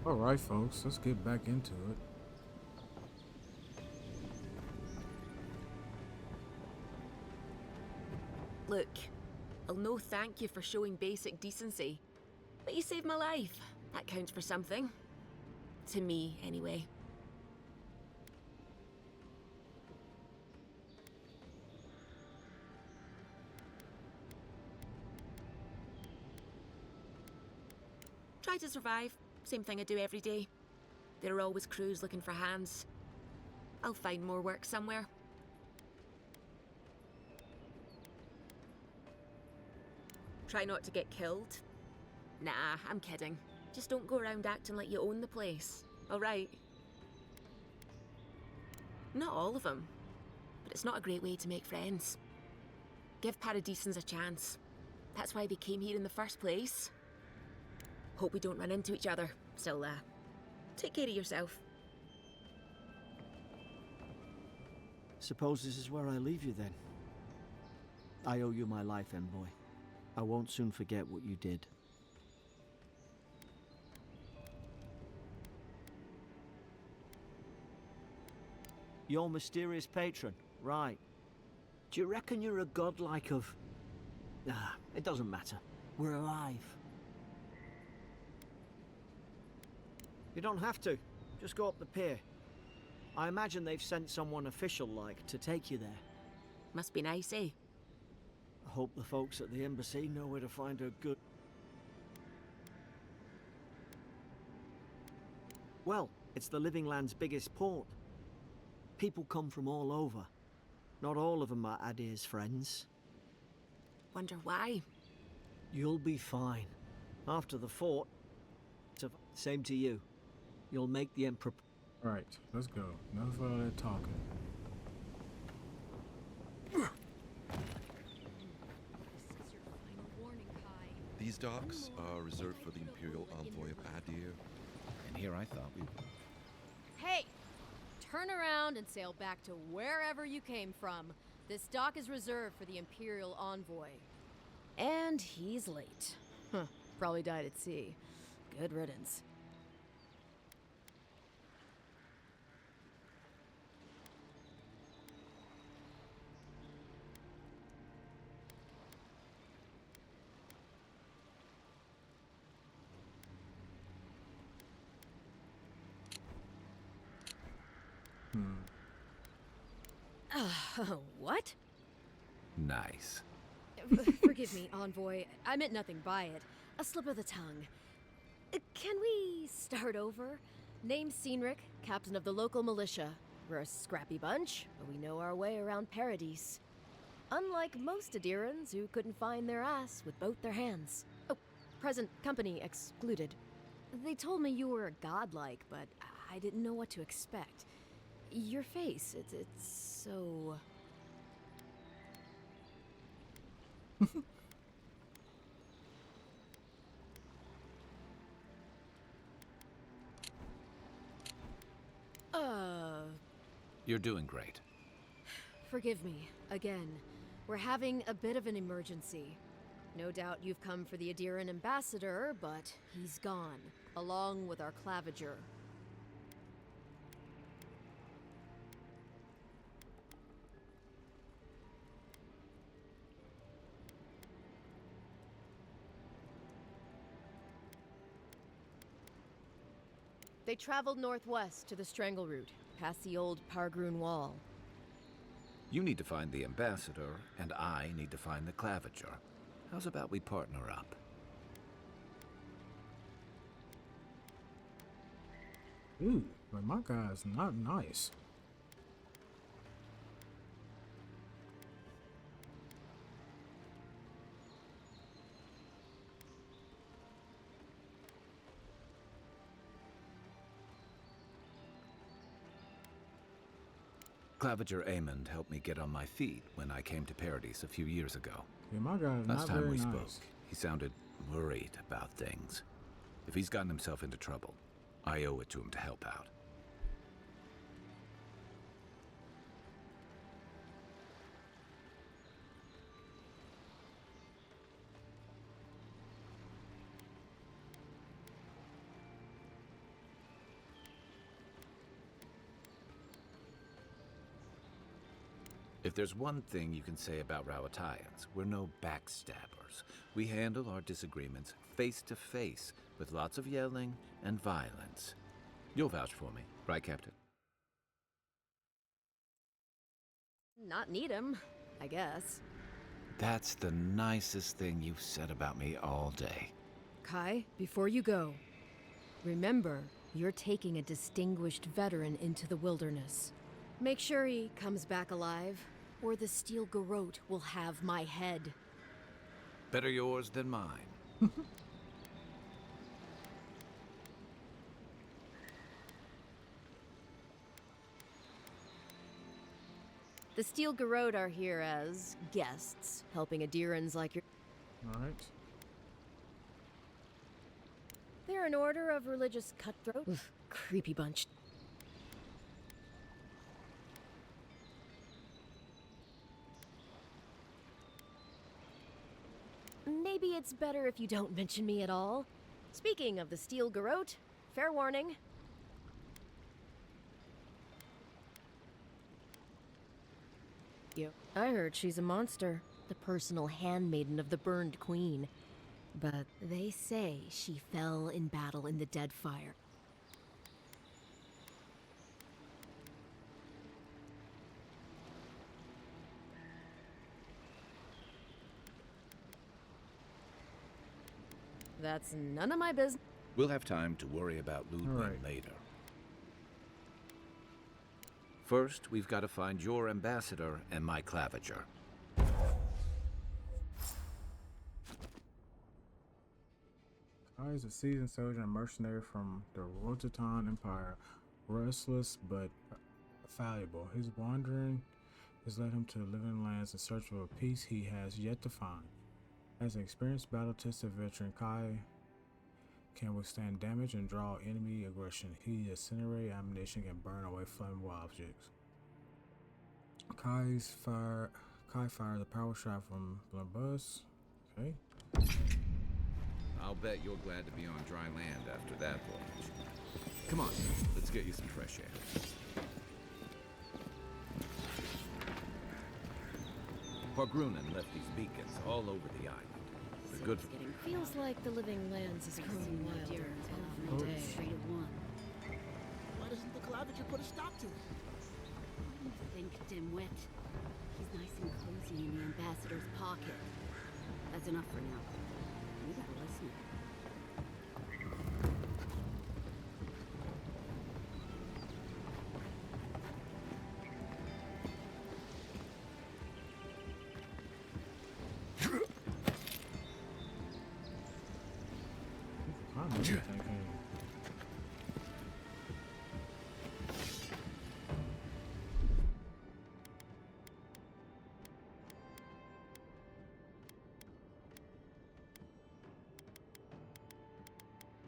Alright, folks, let's get back into it. Look, I'll no thank you for showing basic decency, but you saved my life. That counts for something. To me, anyway. Try to survive. Same thing I do every day. There are always crews looking for hands. I'll find more work somewhere. Try not to get killed. Nah, I'm kidding. Just don't go around acting like you own the place, alright? Not all of them, but it's not a great way to make friends. Give Paradisans a chance. That's why they came here in the first place. Hope we don't run into each other. Still, take care of yourself. Suppose this is where I leave you then. I owe you my life, envoy. I won't soon forget what you did. Your mysterious patron, right. Do you reckon you're a godlike of... it doesn't matter. We're alive. You don't have to. Just go up the pier. I imagine they've sent someone official-like to take you there. Must be nice, eh? I hope the folks at the embassy know where to find a good... Well, it's the Living Land's biggest port. People come from all over. Not all of them are Adir's friends. Wonder why? You'll be fine. After the fort... Same to you. You'll make the Emperor... Right, let's go. Enough of all that talking. These docks are reserved for the Imperial Envoy of Adir. And here I thought we... Hey! Turn around and sail back to wherever you came from. This dock is reserved for the Imperial Envoy. And he's late. Huh, probably died at sea. Good riddance. What? Nice. Forgive me, Envoy. I meant nothing by it. A slip of the tongue. Can we start over? Name's Cynric, captain of the local militia. We're a scrappy bunch, but we know our way around Paradise. Unlike most Adirans who couldn't find their ass with both their hands. Oh, present company excluded. They told me you were godlike, but I didn't know what to expect. Your face, it's so... You're doing great. Forgive me, again. We're having a bit of an emergency. No doubt you've come for the Adiran ambassador, but he's gone, along with our claviger. They traveled northwest to the Strangle Route, past the old Pargroon Wall. You need to find the ambassador, and I need to find the claviger. How's about we partner up? Ooh, but my guy's not nice. Claviger Amond helped me get on my feet when I came to Paradise a few years ago. Yeah, my guy's Last not time very we nice. spoke, he sounded worried about things. If he's gotten himself into trouble, I owe it to him to help out. If there's one thing you can say about Rowatayans, we're no backstabbers. We handle our disagreements face to face, with lots of yelling and violence. You'll vouch for me, right, Captain? Not need him, I guess. That's the nicest thing you've said about me all day. Kai, before you go, remember, you're taking a distinguished veteran into the wilderness. Make sure he comes back alive, or the steel garrote will have my head. Better yours than mine. The steel garrote are here as guests, helping Adirans like your... Alright. They're an order of religious cutthroat. Oof, creepy bunch. Maybe it's better if you don't mention me at all. Speaking of the steel garrote, fair warning. I heard she's a monster, the personal handmaiden of the burned queen. But they say she fell in battle in the dead fire. That's none of my business. We'll have time to worry about Ludwig Right. later. First, we've got to find your ambassador and my claviger. Kai is a seasoned soldier and mercenary from the Rototan Empire. Restless but fallible. His wandering has led him to the living lands in search of a peace he has yet to find. As an experienced battle-tested veteran, Kai can withstand damage and draw enemy aggression. He incinerates ammunition and burn away flammable objects. Kai fired the power shot from Blambus. Okay. I'll bet you're glad to be on dry land after that voyage. Come on, let's get you some fresh air. Pargrunen left these beacons all over the island. They're good for... Feels like the living lands is growing wilder every day. Why doesn't the claviger put a stop to it? Think, dimwit. He's nice and cozy in the ambassador's pocket. That's enough for now. We gotta listen.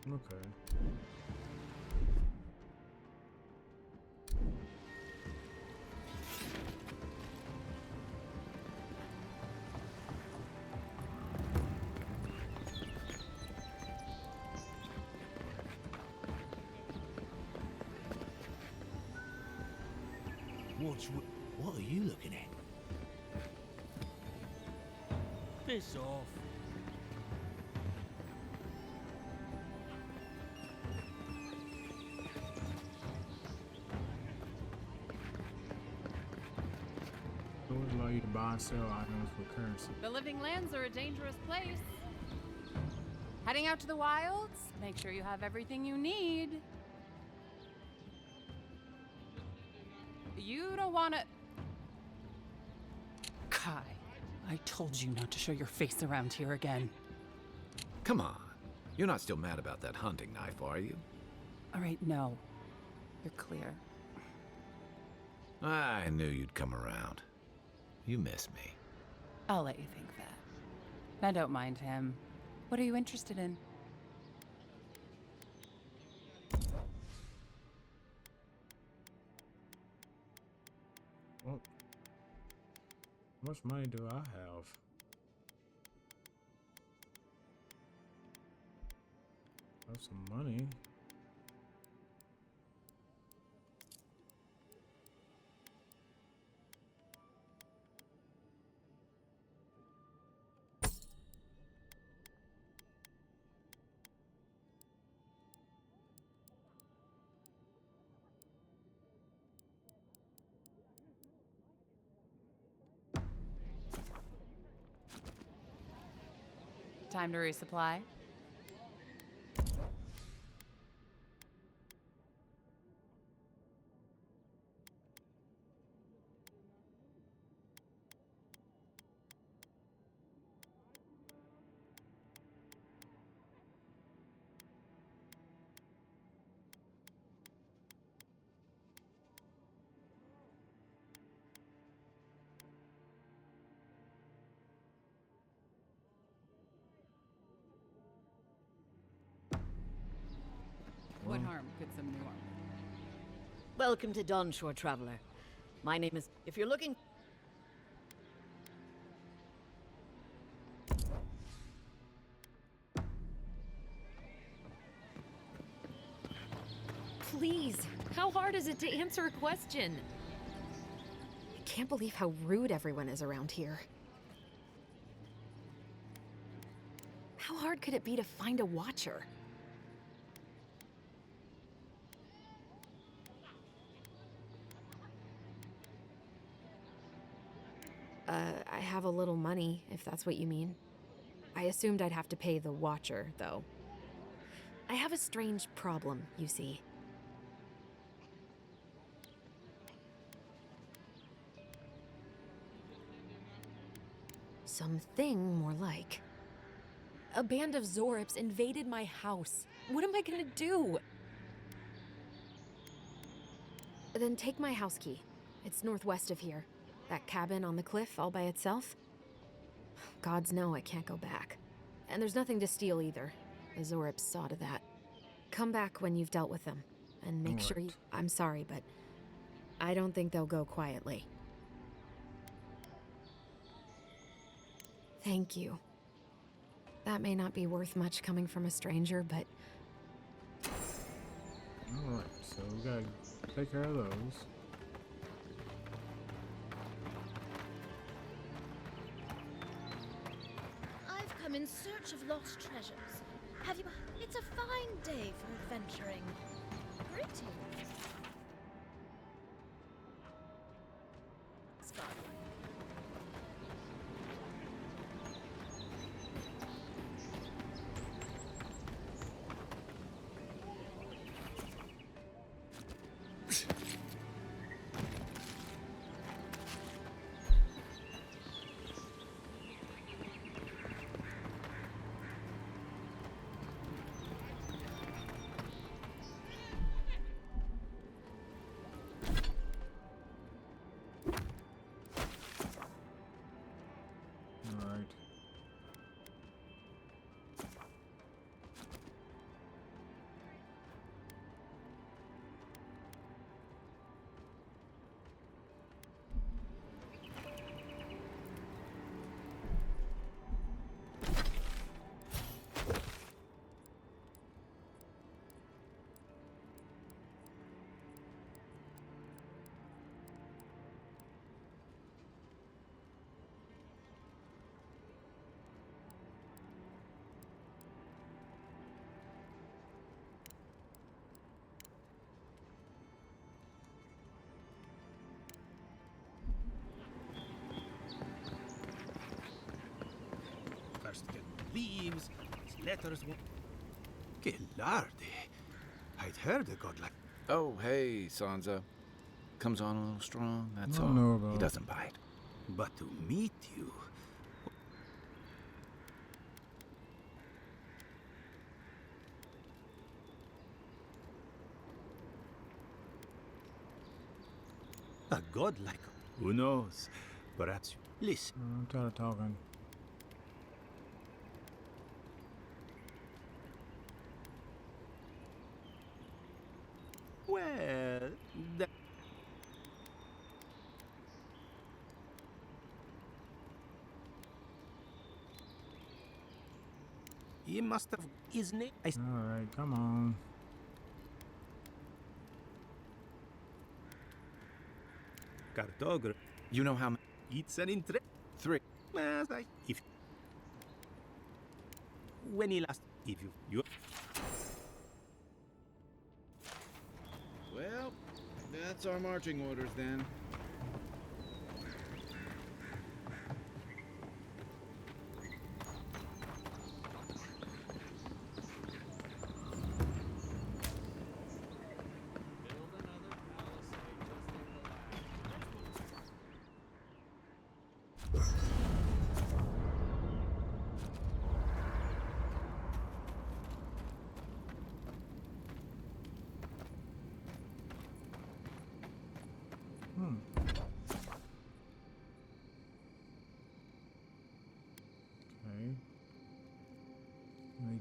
Okay. What are you looking at? Piss off. Doors allow you to buy and sell items with currency. The living lands are a dangerous place. Heading out to the wilds? Make sure you have everything you need. You don't want to... Kai, I told you not to show your face around here again. Come on. You're not still mad about that hunting knife, are you? All right, no. You're clear. I knew you'd come around. You miss me. I'll let you think that. Now don't mind him. What are you interested in? Well, how much money do I have? I have some money. time to resupply. What harm could some new armor? Welcome to Dawnshore, Traveler. My name is... If you're looking... Please, how hard is it to answer a question? I can't believe how rude everyone is around here. How hard could it be to find a watcher? I have a little money, if that's what you mean. I assumed I'd have to pay the watcher, though. I have a strange problem, you see. Something more like. A band of Zorips invaded my house. What am I gonna do? Then take my house key. It's northwest of here. That cabin on the cliff all by itself. Gods know I can't go back. And there's nothing to steal either. The Zorips saw to that. Come back when you've dealt with them. And make sure you... I'm sorry, but I don't think they'll go quietly. Thank you. That may not be worth much coming from a stranger, but... Alright, so we gotta take care of those. I've come in search of lost treasures. Have you... It's a fine day for adventuring. Greetings. Scott. Alright. First get leaves, letters. Che larde. I'd heard a god like. Oh, hey, Sansa. Comes on a little strong, that's I all. don't know about He doesn't bite. But to meet you. A god like. Who knows? Perhaps. Listen. I'm tired of talking. Well, that. He must have his name. Alright, come on. Cartographer. You know how many? It's an interest. 3. Well, if. When he last. If you. Well, that's our marching orders then.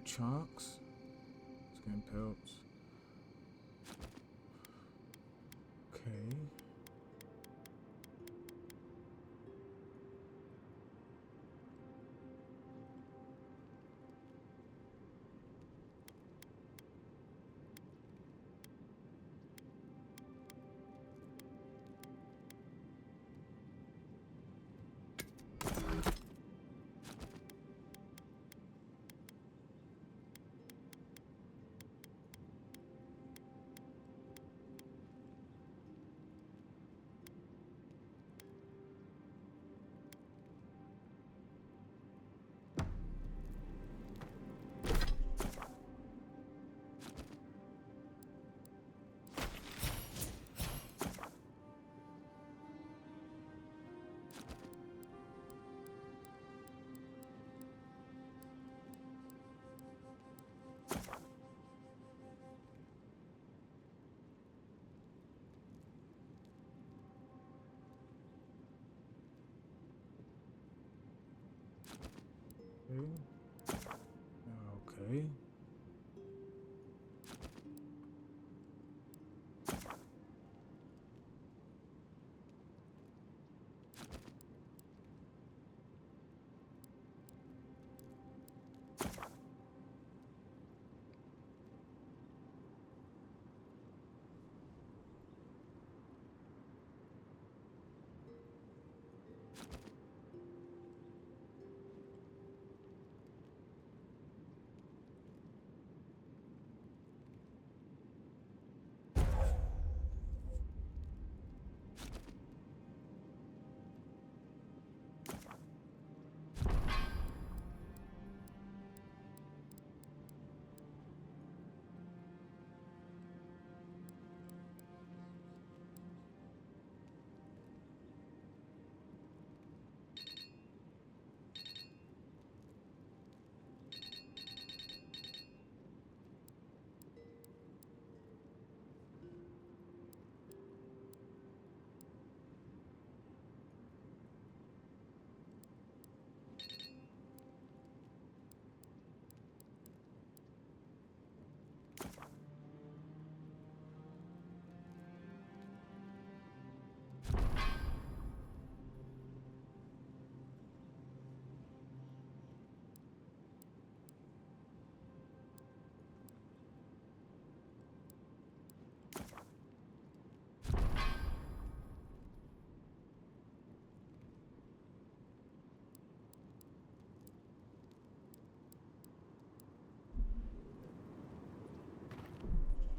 chunks. Skin pelts. Okay. Okay.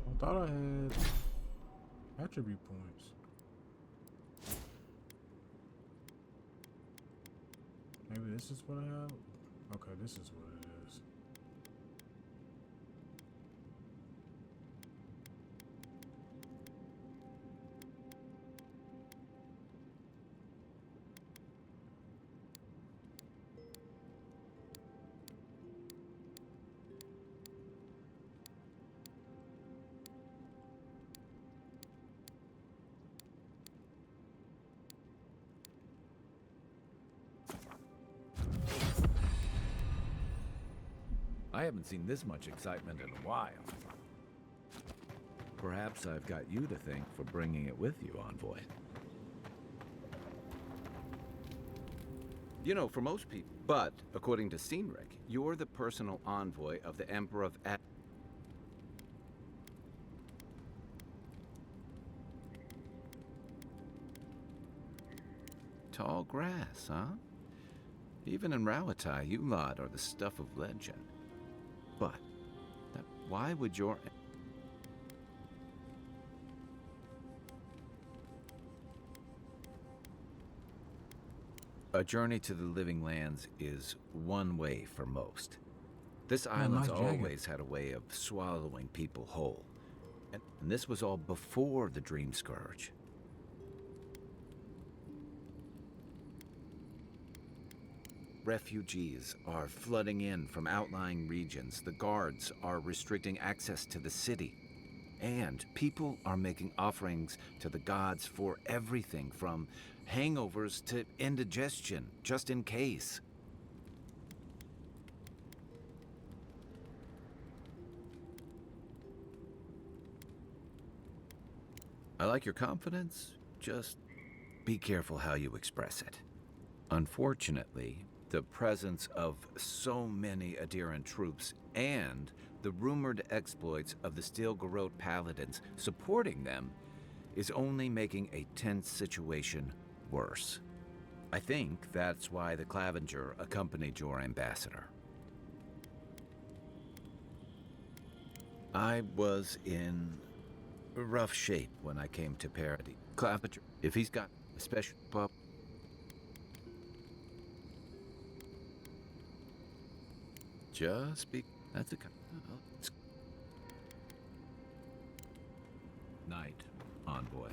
I thought I had attribute points. Maybe this is what I have? Okay, this is what it is. I haven't seen this much excitement in a while. Perhaps I've got you to thank for bringing it with you, Envoy. You know, for most people, but according to Cynric, you're the personal envoy of the Emperor of Tall grass, huh? Even in Rauatai, you lot are the stuff of legend. But why would your... A journey to the Living Lands is one way for most. This island's always had a way of swallowing people whole. And this was all before the Dream Scourge. Refugees are flooding in from outlying regions. The guards are restricting access to the city. And people are making offerings to the gods for everything from hangovers to indigestion, just in case. I like your confidence, just be careful how you express it. Unfortunately, the presence of so many Adiran troops and the rumored exploits of the Steel Garrote Paladins supporting them is only making a tense situation worse. I think that's why the Clavenger accompanied your ambassador. I was in rough shape when I came to Parody. Clavenger, if he's got a special pup, just speak. That's a night, envoy.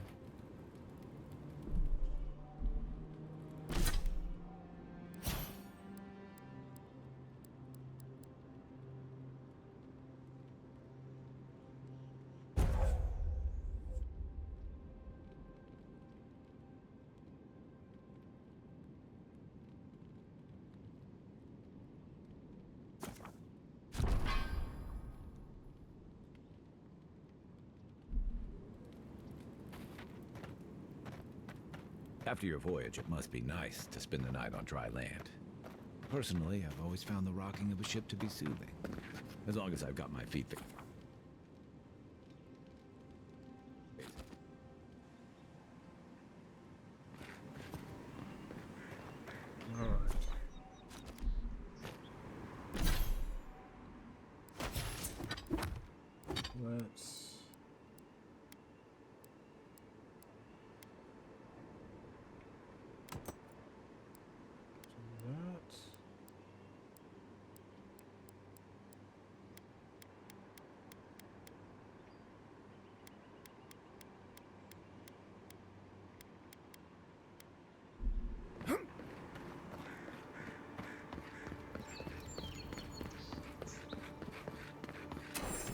After your voyage, it must be nice to spend the night on dry land. Personally, I've always found the rocking of a ship to be soothing, as long as I've got my feet there. Let's do that.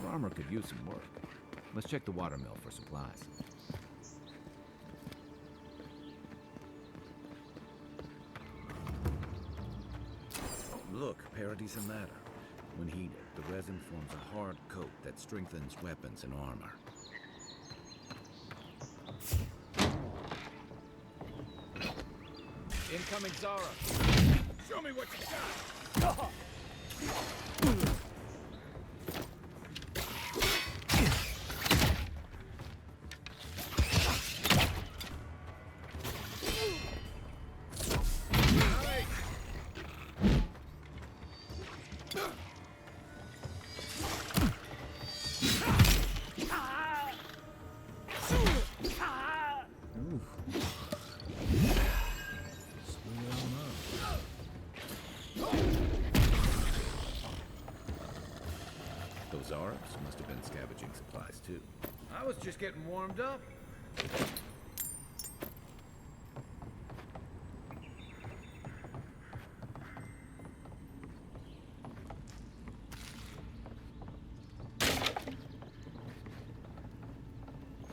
Your armor could use some work. Let's check the watermill for supplies. Look, Parody's and ladder. When heated, the resin forms a hard coat that strengthens weapons and armor. Incoming Zara! Show me what you got! Those Arabs must have been scavenging supplies too. I was just getting warmed up.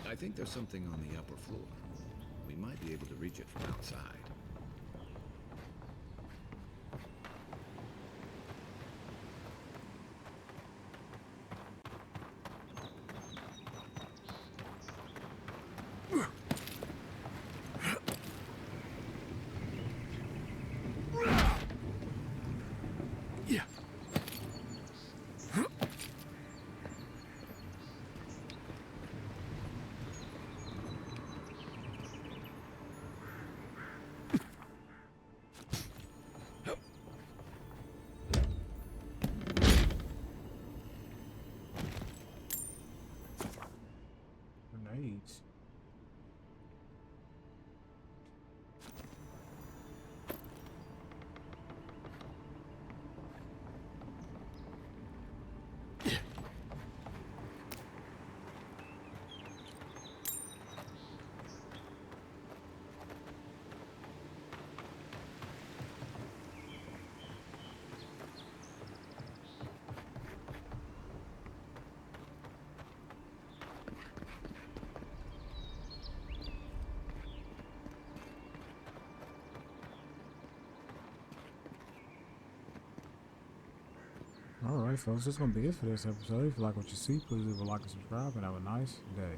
I think there's something on the upper floor. We might be able to reach it from outside. Grenades. Alright folks, that's gonna be it for this episode. If you like what you see, please leave a like and subscribe and have a nice day.